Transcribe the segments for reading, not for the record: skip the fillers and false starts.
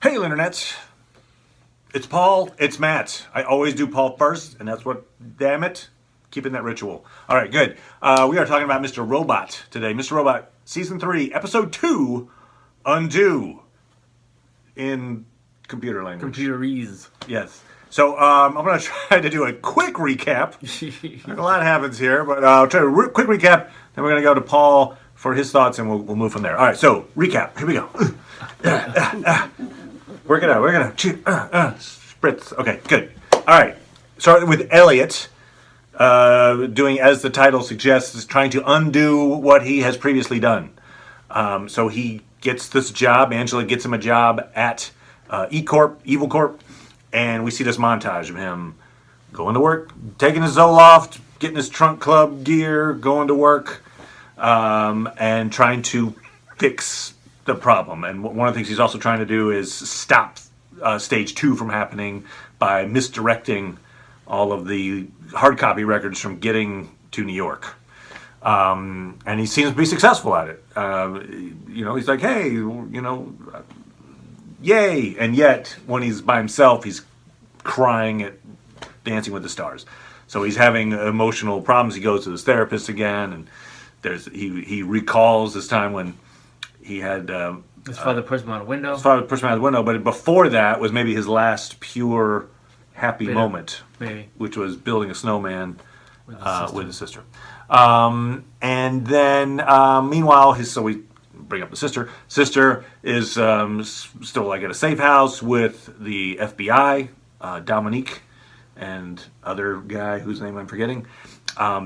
Hey, Internets. It's Paul. It's Matt. I always do Paul first, and that's what, damn it, keeping that ritual. All right, good. We are talking about Mr. Robot today. Mr. Robot, Season 3, Episode 2, Undo, in computer language. Computerese. Yes. So I'm going to try to do a quick recap. A lot happens here, but I'll try a quick recap. Then we're going to go to Paul for his thoughts, and we'll move from there. All right, so recap. Here we go. We're gonna spritz. Okay, good. All right. Starting with Elliot, doing as the title suggests, is trying to undo what he has previously done. So he gets this job. Angela gets him a job at Evil Corp, and we see this montage of him going to work, taking his Zoloft, getting his trunk club gear, going to work, and trying to fix the problem. And one of the things he's also trying to do is stop stage 2 from happening by misdirecting all of the hard copy records from getting to New York. And he seems to be successful at it. He's like, hey, yay. And yet, when he's by himself, he's crying at Dancing with the Stars. So he's having emotional problems. He goes to his therapist again, and he recalls this time when he had His father pushed him out a window. His father pushed him out the window, but before that was maybe his last pure happy moment, maybe, which was building a snowman with his sister. And then meanwhile, so we bring up the sister. Sister is still like at a safe house with the FBI, Dominique, and other guy whose name I'm forgetting.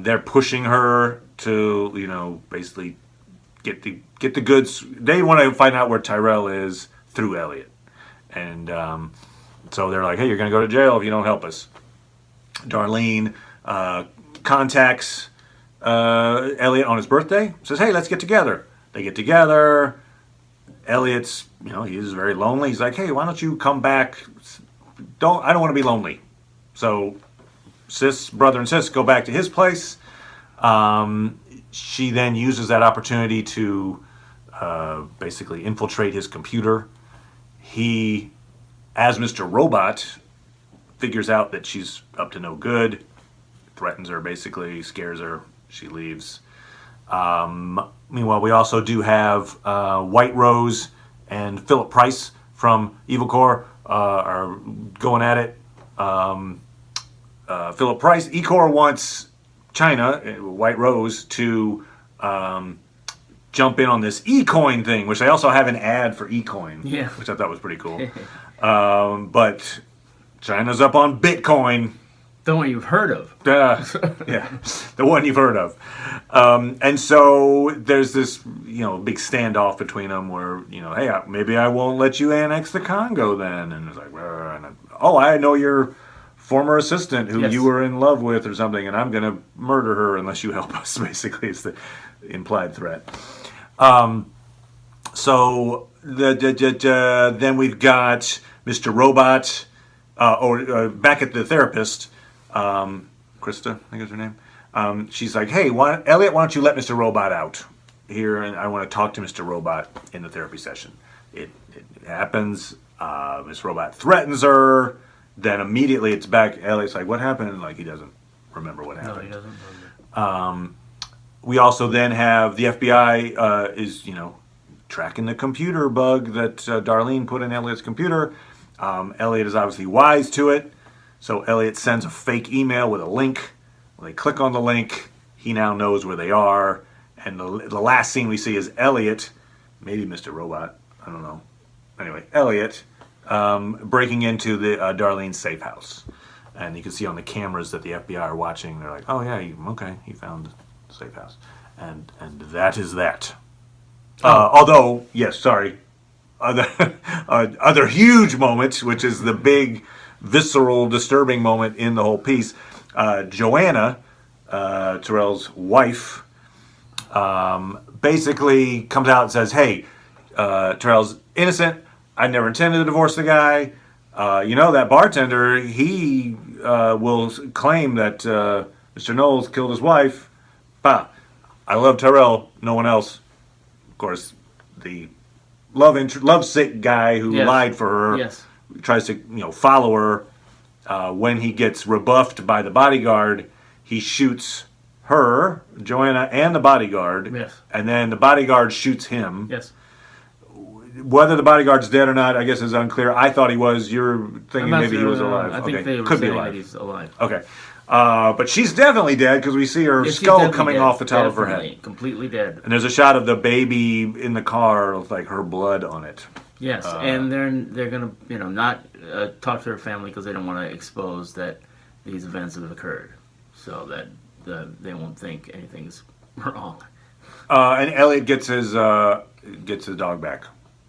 They're pushing her to basically get the goods. They want to find out where Tyrell is through Elliot. And so they're like, hey, you're going to go to jail if you don't help us. Darlene contacts Elliot on his birthday. Says, hey, let's get together. They get together. Elliot's, he's very lonely. He's like, hey, why don't you come back? I don't want to be lonely. So brother and sis go back to his place. She then uses that opportunity to basically infiltrate his computer. He, as Mr. Robot, figures out that she's up to no good, threatens her basically, scares her, she leaves. Meanwhile, we also do have White Rose and Philip Price from Evil Corp are going at it. Philip Price, E-Corp wants China, White Rose, to jump in on this E-Coin thing, which they also have an ad for E-Coin, which I thought was pretty cool. But China's up on Bitcoin. The one you've heard of. Yeah, the one you've heard of. And so there's this, big standoff between them where, hey, maybe I won't let you annex the Congo then. And it's like, I know your former assistant who you were in love with or something, and I'm going to murder her unless you help us, basically, is the implied threat. So then we've got Mr. Robot, back at the therapist, Krista, I think is her name. She's like, hey, Elliot, why don't you let Mr. Robot out here, and I want to talk to Mr. Robot in the therapy session. It happens. Mr. Robot threatens her. Then immediately it's back. Elliot's like, what happened? And he doesn't remember what happened. No, he doesn't remember. We also then have the FBI is, tracking the computer bug that Darlene put in Elliot's computer. Elliot is obviously wise to it. So Elliot sends a fake email with a link. When they click on the link, he now knows where they are. And the last scene we see is Elliot, maybe Mr. Robot, I don't know. Anyway, Elliot breaking into the Darlene's safe house. And you can see on the cameras that the FBI are watching. They're like, oh yeah, he found the safe house. And that is that. Although, yes, sorry. Other huge moment, which is the big, visceral, disturbing moment in the whole piece. Joanna, Terrell's wife, basically comes out and says, hey, Terrell's innocent. I never intended to divorce the guy. That bartender, he will claim that Mr. Knowles killed his wife. Bah, I love Tyrell, no one else. Of course, the lovesick guy who Yes. lied for her. Yes. Tries to follow her. When he gets rebuffed by the bodyguard, he shoots her, Joanna, and the bodyguard. Yes. And then the bodyguard shoots him. Yes. Whether the bodyguard's dead or not, I guess is unclear. I thought he was. You're thinking maybe he was alive. I think they were could be saying alive. that he's alive. Okay. But she's definitely dead because we see her Yeah, she's skull definitely coming dead. off the top of her Definitely. head. Completely dead. And there's a shot of the baby in the car with like her blood on it. Yes, and they're gonna not talk to her family because they don't want to expose that these events have occurred, so that they won't think anything's wrong. And Elliot gets his dog back.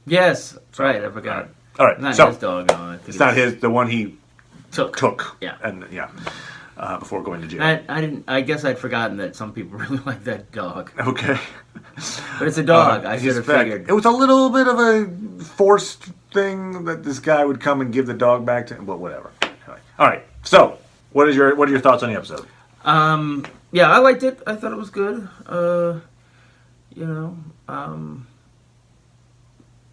Yes, right. I forgot. All right, Not so his dog. I think it's not his. The one he took. Yeah. And before going to jail. I didn't. I guess I'd forgotten that some people really like that dog. Okay. But it's a dog. I should have figured. It was a little bit of a forced thing that this guy would come and give the dog back to him, but whatever. Anyway. All right. So, what are your thoughts on the episode? Yeah, I liked it. I thought it was good.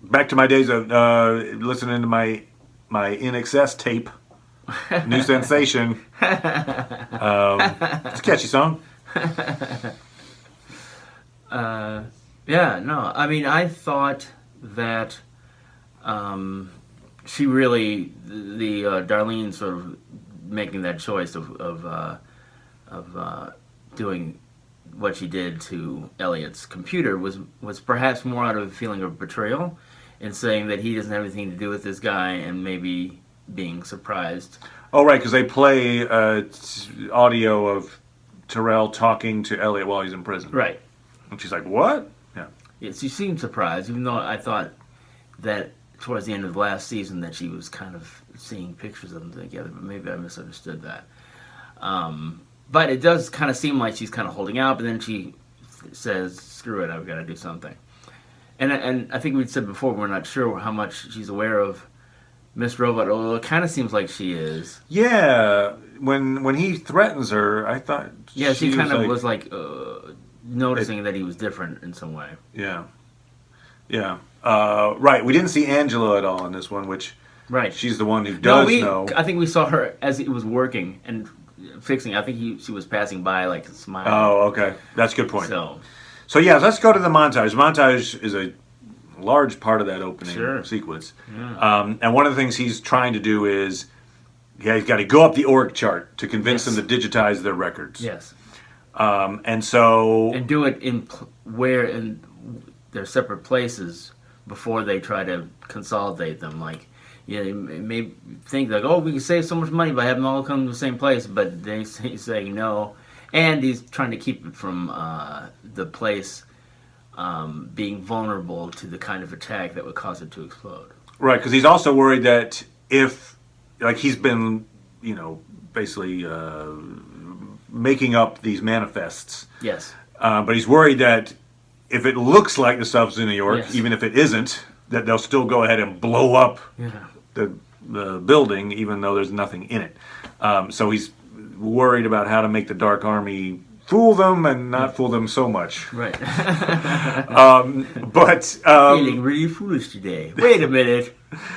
Back to my days of listening to my In Excess tape, New Sensation. It's a catchy song. Yeah, no. I mean, I thought that she really, the Darlene sort of making that choice of doing what she did to Elliot's computer was perhaps more out of a feeling of betrayal and saying that he doesn't have anything to do with this guy and maybe being surprised. Oh, right, because they play audio of Terrell talking to Elliot while he's in prison. Right. And she's like, what? Yeah. Yes, she seemed surprised, even though I thought that towards the end of the last season that she was kind of seeing pictures of them together, but maybe I misunderstood that. But it does kind of seem like she's kind of holding out, but then she says, screw it, I've got to do something. And I think we'd said before, we're not sure how much she's aware of Miss Robot, although it kind of seems like she is. Yeah, when he threatens her, I thought she kind of was like noticing that he was different in some way. Yeah. Yeah. Right, we didn't see Angela at all in this one, which right. She's the one who does know. I think we saw her as it was working and fixing. I think she was passing by like smiling. Oh, okay. That's a good point. So yeah, let's go to the montage. Montage is a large part of that opening sequence. Yeah. And one of the things he's trying to do is he's got to go up the org chart to convince them to digitize their records. Yes. And do it in their separate places before they try to consolidate them. Like, you may think like, oh, we can save so much money by having them all come to the same place, but they say no. And he's trying to keep it from the place being vulnerable to the kind of attack that would cause it to explode. Right, because he's also worried that if, like, he's been, basically making up these manifests. Yes. But he's worried that if it looks like the stuff's in New York, even if it isn't, that they'll still go ahead and blow up the building, even though there's nothing in it. So he's worried about how to make the Dark Army fool them and not fool them so much. Right. Feeling really foolish today. Wait a minute.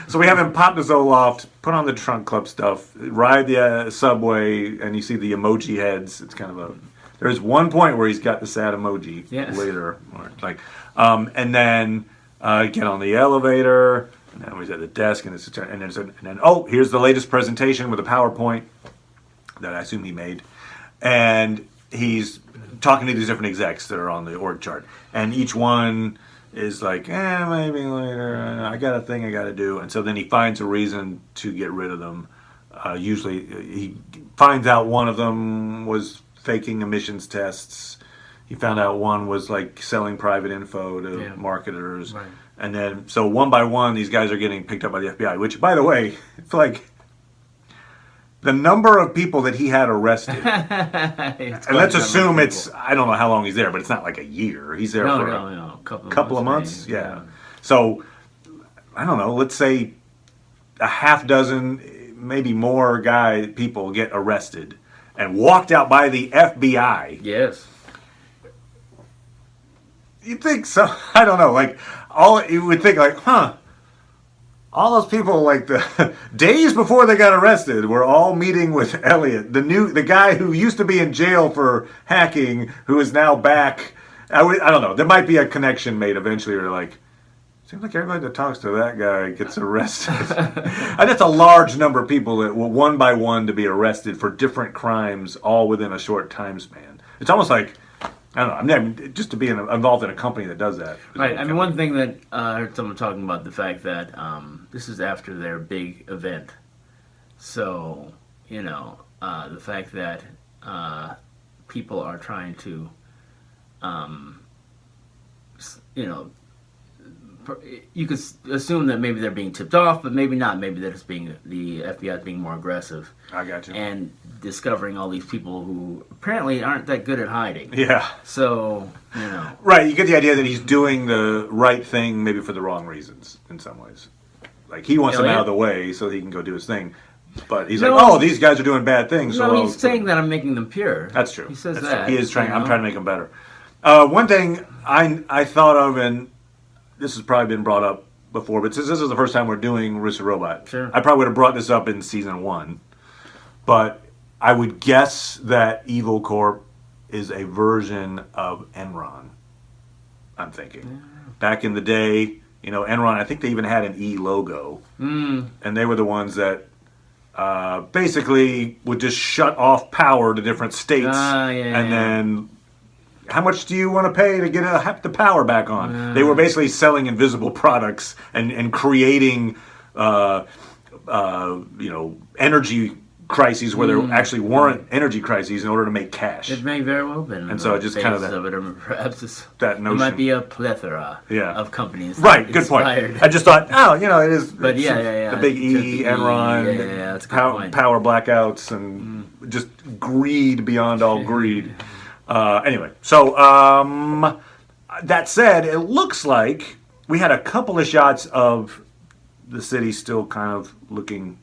So we have him pop the Zoloft, put on the Trunk Club stuff, ride the subway, and you see the emoji heads. It's kind of there's one point where he's got the sad emoji later. And then get on the elevator, and then he's at the desk, and then here's the latest presentation with a PowerPoint that I assume he made. And he's talking to these different execs that are on the org chart. And each one is like, maybe later, I got a thing I got to do. And so then he finds a reason to get rid of them. Usually he finds out one of them was faking emissions tests. He found out one was like selling private info to marketers. Right. And then, so one by one, these guys are getting picked up by the FBI, which, by the way, it's like the number of people that he had arrested. And let's assume I don't know how long he's there, but it's not like a year. He's there for a couple of months. Yeah. So, I don't know, let's say a half dozen, maybe more people get arrested and walked out by the FBI. Yes. you think so? I don't know. Like you would think like, all those people like the days before they got arrested were all meeting with Elliot, the guy who used to be in jail for hacking, who is now back. I don't know. There might be a connection made eventually, or like. Seems like everybody that talks to that guy gets arrested. And that's a large number of people that will one by one to be arrested for different crimes, all within a short time span. It's almost like, I don't know, I mean, just to be involved in a company that does that. Right. I mean, one thing that I heard someone talking about the fact that this is after their big event. So, the fact that people are trying to, you could assume that maybe they're being tipped off, but maybe not. Maybe they're just the FBI is being more aggressive. I got you. And discovering all these people who apparently aren't that good at hiding. Yeah. So, Right, you get the idea that he's doing the right thing maybe for the wrong reasons in some ways. Like he wants them out of the way so he can go do his thing. But he's like, these guys are doing bad things. No, he's saying that I'm making them pure. That's true. He says That's that. True. He is trying. I'm trying to make them better. One thing I thought of, and this has probably been brought up before, but since this is the first time we're doing Rooster Robot, sure. I probably would have brought this up in season 1. But I would guess that Evil Corp is a version of Enron. I'm thinking. Yeah. Back in the day, Enron, I think they even had an E logo. And they were the ones that basically would just shut off power to different states. Then how much do you want to pay to get the power back on? They were basically selling invisible products and creating, energy crises where there actually weren't energy crises in order to make cash. It may very well have been. And so it just kind of it, or perhaps that notion. It might be a plethora of companies. Right, good point. I just thought, it is. But the big E, Enron, that's a good point. Power blackouts, and just greed beyond all greed. Anyway, so that said, it looks like we had a couple of shots of the city still kind of looking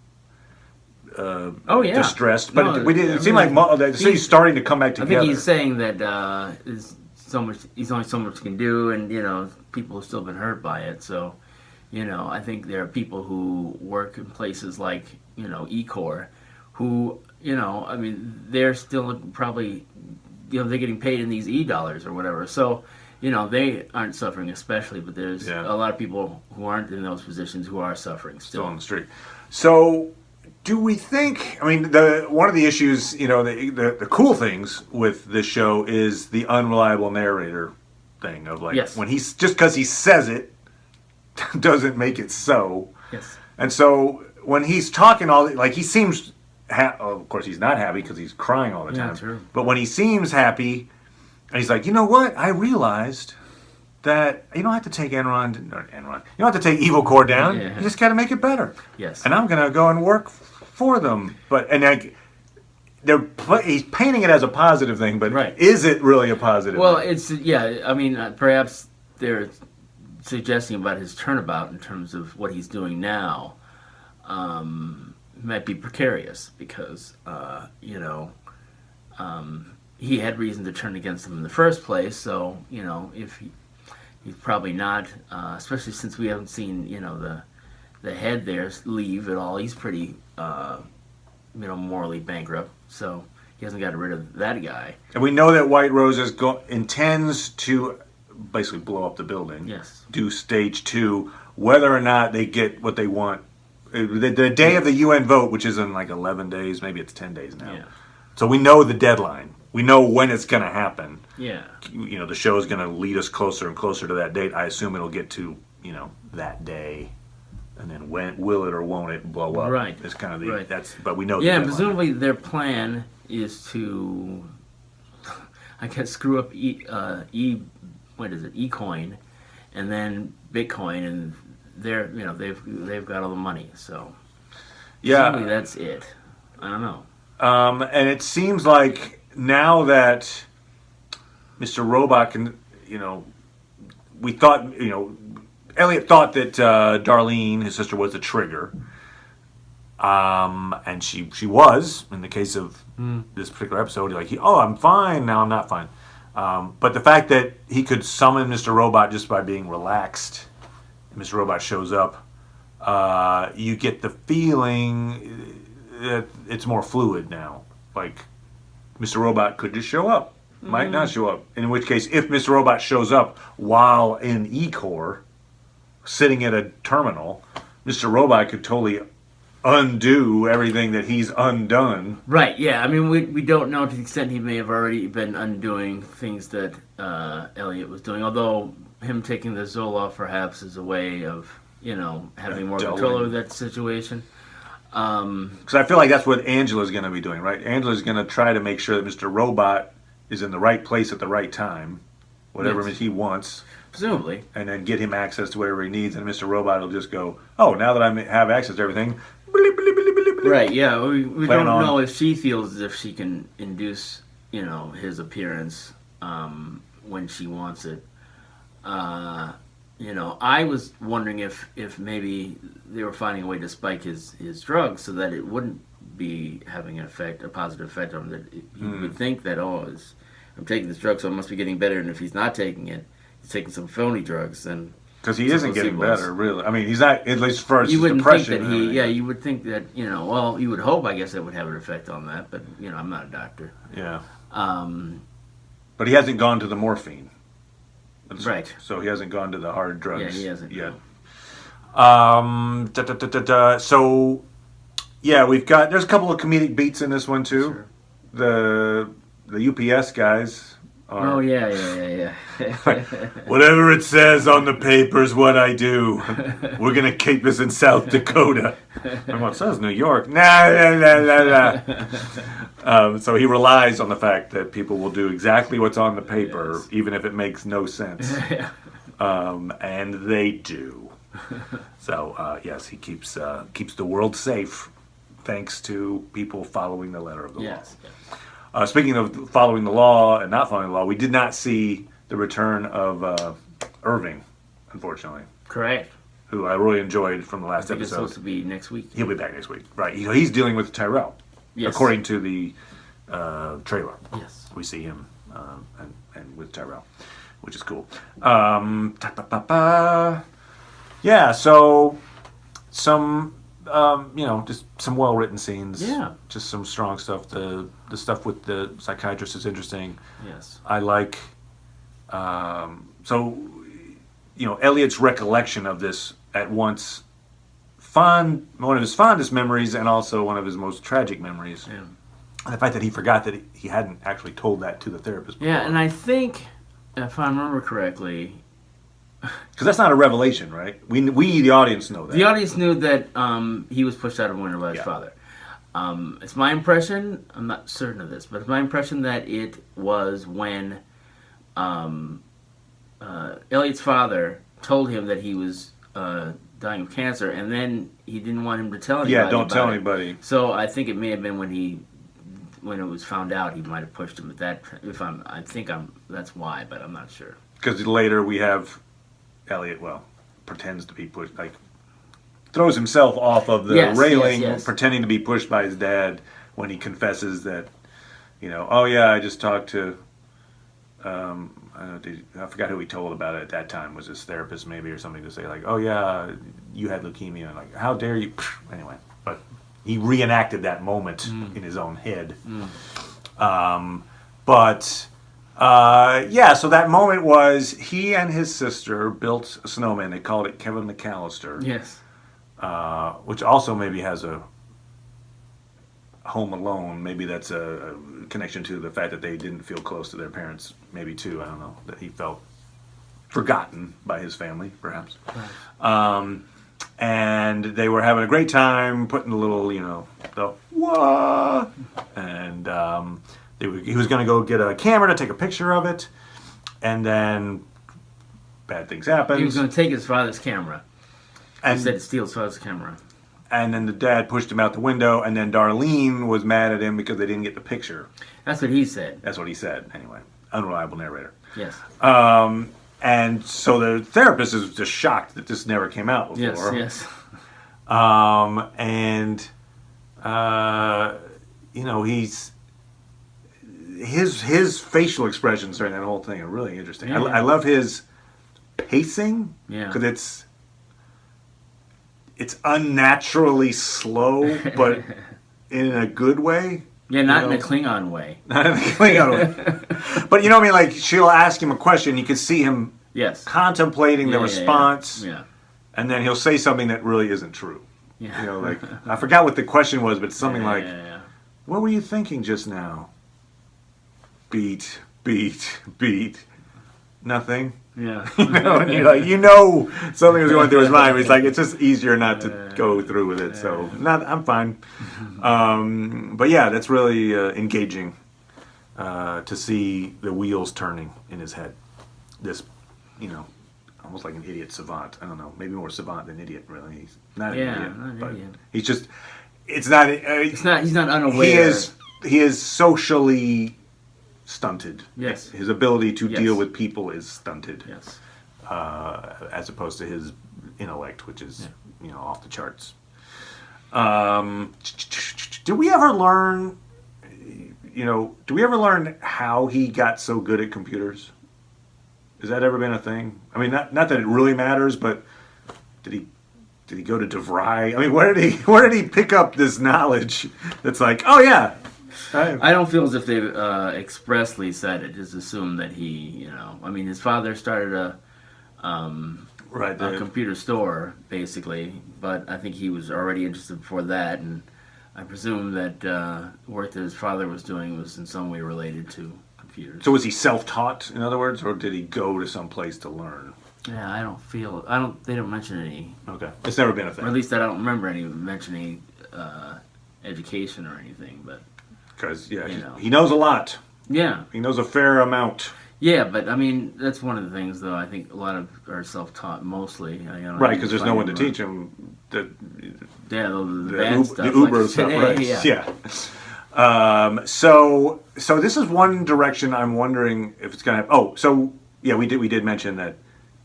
distressed, but we didn't. It seemed like the city's starting to come back together. I think he's saying that there's only so much he can do, and people have still been hurt by it. So, I think there are people who work in places like Ecor, who they're still probably. They're getting paid in these e-dollars or whatever. So, they aren't suffering especially, but there's a lot of people who aren't in those positions who are suffering still on the street. So, do we think? I mean, one of the issues, the cool things with this show is the unreliable narrator thing of like when he's just because he says it doesn't make it so. Yes. And so when he's talking he seems. Of course, he's not happy because he's crying all the time. True. But when he seems happy, and he's like, you know what? I realized that you don't have to take Enron. You don't have to take Evil Core down. Yeah. You just got to make it better. Yes. And I'm going to go and work for them. He's painting it as a positive thing, but is it really a positive thing? I mean, perhaps they're suggesting about his turnabout in terms of what he's doing now. Might be precarious because he had reason to turn against him in the first place. So if he's probably not, especially since we haven't seen the head there leave at all. He's pretty morally bankrupt. So he hasn't got rid of that guy. And we know that White Rose intends to basically blow up the building. Yes. Do stage 2, whether or not they get what they want. The day of the UN vote, which is in like 11 days, maybe it's 10 days now. Yeah. So we know the deadline. We know when it's going to happen. Yeah. The show is going to lead us closer and closer to that date. I assume it'll get to, that day. And then when will it or won't it blow up? Right. It's kind of but we know the deadline. deadline. Presumably their plan is to, I guess, screw up eCoin and then Bitcoin, and they've got all the money, so presumably that's it. I don't know. And it seems like now that Mr. Robot can, we thought, Elliot thought that Darlene, his sister, was the trigger, and she was in the case of this particular episode. I'm fine now. I'm not fine. But the fact that he could summon Mr. Robot just by being relaxed, and Mr. Robot shows up, you get the feeling that it's more fluid now. Like, Mr. Robot could just show up, might not show up. In which case, if Mr. Robot shows up while in E-Core, sitting at a terminal, Mr. Robot could totally undo everything that he's undone. Right, yeah. I mean, we don't know to the extent he may have already been undoing things that Elliot was doing. Although him taking the Zoloft perhaps is a way of, having more control over that situation. Because I feel like that's what Angela's going to be doing, right? Angela's going to try to make sure that Mr. Robot is in the right place at the right time, whatever he wants. Presumably. And then get him access to whatever he needs, and Mr. Robot will just go, oh, now that I have access to everything, bleep, bleep, bleep, bleep, bleep. Right, yeah. We don't know if she feels as if she can induce, his appearance when she wants it. I was wondering if maybe they were finding a way to spike his drugs so that it wouldn't be having a positive effect on him. That you would think that, I'm taking this drug, so I must be getting better, and if he's not taking it, he's taking some phony drugs, then because he isn't getting better, really. I mean, he's not, at least for his depression. You would think that you would hope, I guess, it would have an effect on that, but I'm not a doctor. Yeah. But he hasn't gone to the morphine. Right. So he hasn't gone to the hard drugs. Yeah, he hasn't yet. So, yeah, there's a couple of comedic beats in this one too. Sure. The UPS guys are... Oh, yeah. Whatever it says on the paper is what I do. We're going to keep this in South Dakota. And what it says New York. Nah. So he relies on the fact that people will do exactly what's on the paper, even if it makes no sense. And they do. So, yes, he keeps the world safe thanks to people following the letter of the law. Speaking of following the law and not following the law, we did not see the return of Irving, unfortunately. Correct. Who I really enjoyed from the last episode. It's supposed to be next week. He'll be back next week. Right. He's dealing with Tyrell. Yes. According to the trailer. Yes. We see him and with Tyrell, which is cool. Yeah, so some... just some well-written scenes. Yeah. Just some strong stuff. The stuff with the psychiatrist is interesting. Yes. I like... Elliot's recollection of this at once one of his fondest memories and also one of his most tragic memories. Yeah. And the fact that he forgot that he hadn't actually told that to the therapist before. Yeah, and I think, if I remember correctly... Because that's not a revelation, right? We, the audience, know that. The audience knew that he was pushed out of a window by his father. It's my impression, I'm not certain of this, but it's my impression that it was when Elliot's father told him that he was dying of cancer, and then he didn't want him to tell anybody. Yeah, don't tell anybody. So I think it may have been when it was found out, he might have pushed him at that. That's why, but I'm not sure. Because later we have Elliot, pretends to be pushed, throws himself off of the railing, pretending to be pushed by his dad when he confesses that, I just talked to, I forgot who he told about it at that time, was his therapist maybe or something, to say you had leukemia, and how dare you, anyway, but he reenacted that moment in his own head. So that moment was he and his sister built a snowman. They called it Kevin McAllister. Yes. Which also maybe has a Home Alone. Maybe that's a connection to the fact that they didn't feel close to their parents. Maybe too. I don't know. That he felt forgotten by his family, perhaps. Right. And they were having a great time putting the little, the wah, and he was going to go get a camera to take a picture of it, and then bad things happened. He was going to take his father's camera. He said to steal his father's camera. And then the dad pushed him out the window, and then Darlene was mad at him because they didn't get the picture. That's what he said. That's what he said, anyway. Unreliable narrator. Yes. And so the therapist is just shocked that this never came out before. Yes. his facial expressions during that whole thing are really interesting. Yeah. I love his pacing because it's unnaturally slow, but in a good way. Yeah, not in a Klingon way. Not in a Klingon way. But you know what I mean? Like, she'll ask him a question, you can see him contemplating the response, and then he'll say something that really isn't true. Yeah. You know, like, I forgot what the question was, but something like, what were you thinking just now? Beat, beat, beat. Nothing. Yeah. You know, and you're like, you know, something was going through his mind. He's like, it's just easier not to go through with it. So, I'm fine. But yeah, that's really engaging to see the wheels turning in his head. This, you know, almost like an idiot savant. I don't know, maybe more savant than idiot. Really, he's not an idiot, but he's just. It's not. He's not unaware. He is socially stunted. Yes. His ability to deal with people is stunted. Yes. As opposed to his intellect, which is off the charts. Did we ever learn? Do we ever learn how he got so good at computers? Has that ever been a thing? I mean, not that it really matters, but did he go to DeVry? I mean, where did he pick up this knowledge? That's like, oh yeah. I don't feel as if they expressly said it. Just assume that he, I mean, his father started a computer store, basically, but I think he was already interested before that, and I presume that work that his father was doing was in some way related to computers. So was he self-taught, in other words, or did he go to some place to learn? Yeah, they don't mention any. Okay. It's never been a thing. Or at least I don't remember any mentioning education or anything, but. Because, he knows a lot. Yeah. He knows a fair amount. Yeah, but, I mean, that's one of the things, though. I think a lot of are self-taught, mostly. Right, because there's no one to teach him the bad stuff. The Uber like stuff, today, right. So this is one direction I'm wondering if it's going to... we did mention that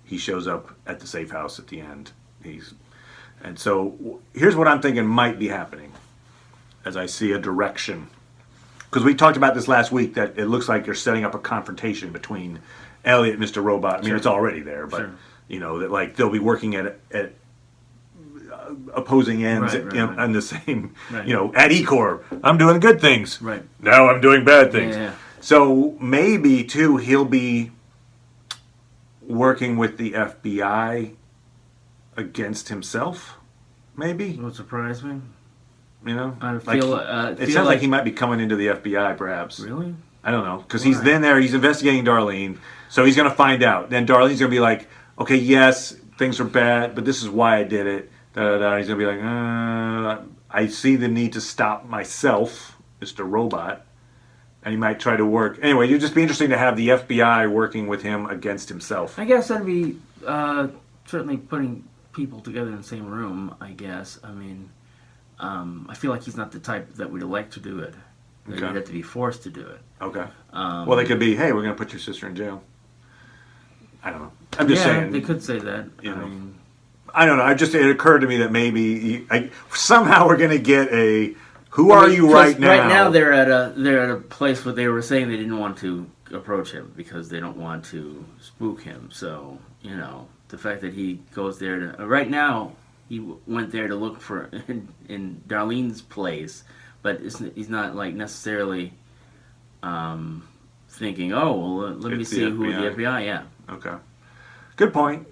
he shows up at the safe house at the end. And so here's what I'm thinking might be happening as I see a direction. Because we talked about this last week, that it looks like you're setting up a confrontation between Elliot and Mr. Robot. I mean, it's already there, but that like they'll be working at opposing ends on the same. Right. At E-Corp, I'm doing good things. Right. Now I'm doing bad things. Yeah. So maybe too he'll be working with the FBI against himself. Maybe. It would surprise me. I feel, it sounds like he might be coming into the FBI, perhaps. Really? I don't know, because he's been there. He's investigating Darlene, so he's going to find out. Then Darlene's going to be like, "Okay, yes, things are bad, but this is why I did it." He's going to be like, "I see the need to stop myself, Mr. Robot," and he might try to work. Anyway, it'd just be interesting to have the FBI working with him against himself. I guess that'd be certainly putting people together in the same room. I guess. I mean. I feel like he's not the type that would elect to do it. You'd have to be forced to do it. Okay. Well, they could be, hey, we're going to put your sister in jail. I don't know. I'm just saying. They could say that. I don't know. It occurred to me that maybe somehow we're going to get a, who are you right now? Right now they're at a place where they were saying they didn't want to approach him because they don't want to spook him. So, the fact that he goes there to, right now, he went there to look for in Darlene's place, but he's not like necessarily thinking, "Oh, well, let me see who the FBI." Yeah. Okay. Good point.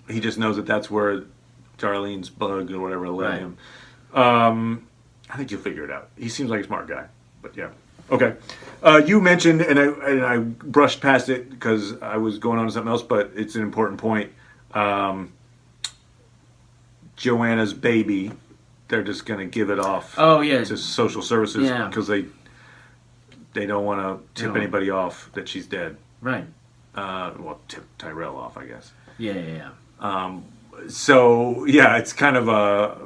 He just knows that that's where Darlene's bug or whatever led him. I think you'll figure it out. He seems like a smart guy, but yeah. Okay. You mentioned, and I brushed past it because I was going on to something else, but it's an important point. Joanna's baby, they're just going to give it off to social services because they don't want to tip anybody off that she's dead. Right. Tip Tyrell off, I guess. Yeah. So, it's kind of a...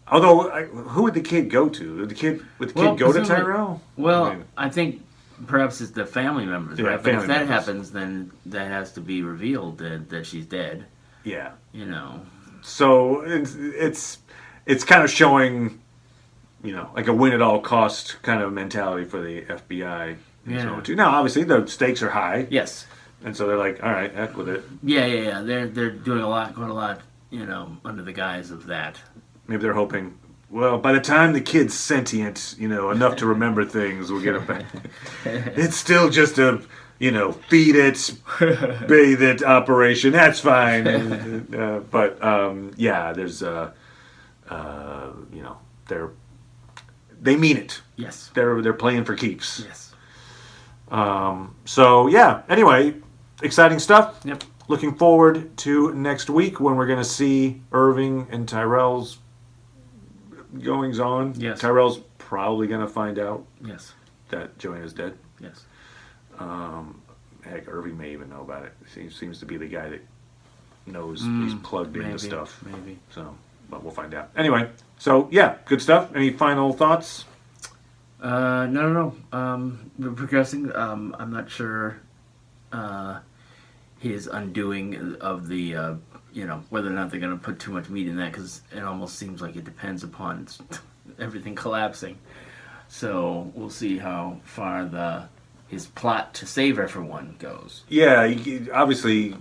Although, who would the kid go to? Would the kid go to Tyrell? Well, I think perhaps it's the family members, right? But if that members. Happens, then that has to be revealed that she's dead. Yeah. You know. So it's kind of showing like a win at all cost kind of mentality for the FBI. Yeah. Too. Now, obviously, the stakes are high, Yes. and so they're like, all right, heck with it. Yeah. They're doing quite a lot, under the guise of that. Maybe they're hoping, well, by the time the kid's sentient, enough to remember things, we'll get it back. It's still just a, feed it, bathe it operation. That's fine. There's, they mean it. Yes. They're playing for keeps. Yes. Anyway, exciting stuff. Yep. Looking forward to next week when we're going to see Irving and Tyrell's goings on. Yes. Tyrell's probably going to find out Yes. that Joanna's dead. Yes. Heck, Irving may even know about it. He seems to be the guy that knows he's plugged into stuff. Maybe. So, but we'll find out. Anyway, so yeah, good stuff. Any final thoughts? No. We're progressing. I'm not sure his undoing of the, whether or not they're going to put too much meat in that, because it almost seems like it depends upon everything collapsing. So we'll see how far his plot to save everyone goes. Yeah, obviously,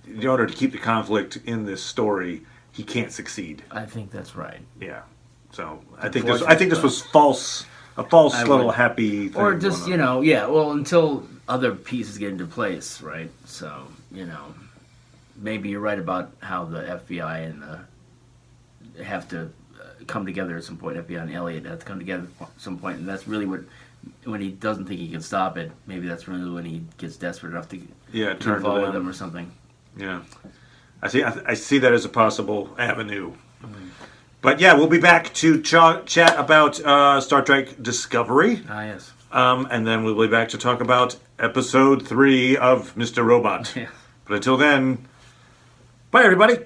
in order to keep the conflict in this story, he can't succeed. I think that's right. Yeah. So I think this was false. A false little happy thing. Or just, until other pieces get into place, right? So, maybe you're right about how the FBI and have to come together at some point. FBI and Elliot have to come together at some point, and that's really when he doesn't think he can stop it, maybe that's really when he gets desperate enough to get turn involved to with them or something. Yeah. I see that as a possible avenue. But yeah, we'll be back to chat about Star Trek Discovery. Ah, yes. And then we'll be back to talk about episode 3 of Mr. Robot. Yeah. But until then, bye everybody.